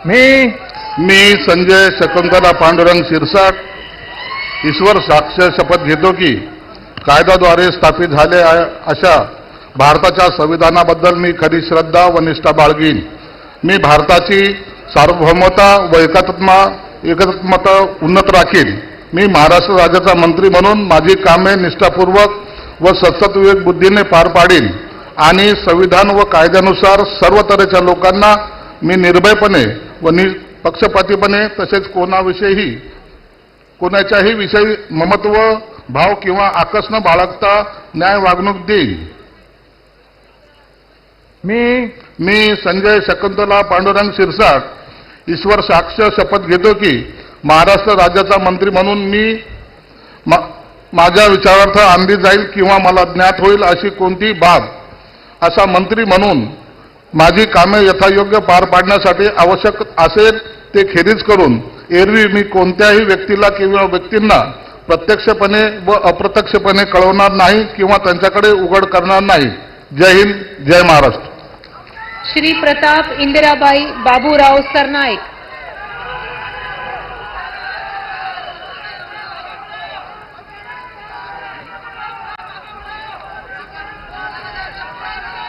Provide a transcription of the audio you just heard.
मी संजय शकुंतला पांडुरंग शिरसाट ईश्वर साक्ष शपथ घेतो की कायद्याद्वारे स्थापित झाले अशा भारताच्या संविधानाबद्दल मी खरी श्रद्धा व निष्ठा बाळगीन. मी भारताची सार्वभौमता व एकात्मता उन्नत राखीन. मी महाराष्ट्र राज्याचा मंत्री म्हणून माझी कामे निष्ठापूर्वक व सतत विवेक बुद्धीने पार पाडीन आणि संविधान व कायद्यानुसार सर्व तऱ्हेच्या लोकांना मी निर्भयपणे व निपक्षपातीपणे तसेच कोणाच्याही विषयी ममत्व भाव किंवा आकस न बाळगता न्याय वागणूक देईन. मी संजय शकुंतला पांडुरंग शिरसाट ईश्वर साक्ष शपथ घेतो की महाराष्ट्र राज्याचा मंत्री म्हणून मी माझ्या विचारार्थ आणली जाईल किंवा मला ज्ञात होईल अशी कोणतीही बाब असा मंत्री म्हणून माझी कामे यथायोग्य पार पाडण्यासाठी आवश्यक असेल ते खेरीज करून एरवी मी कोणत्याही व्यक्तीला किंवा व्यक्तींना प्रत्यक्षपणे व अप्रत्यक्षपणे कळवणार नाही किंवा त्यांच्याकडे उघड करणार नाही. जय हिंद, जय महाराष्ट्र. श्री प्रताप इंदिराबाई बाबूराव सरनाईक.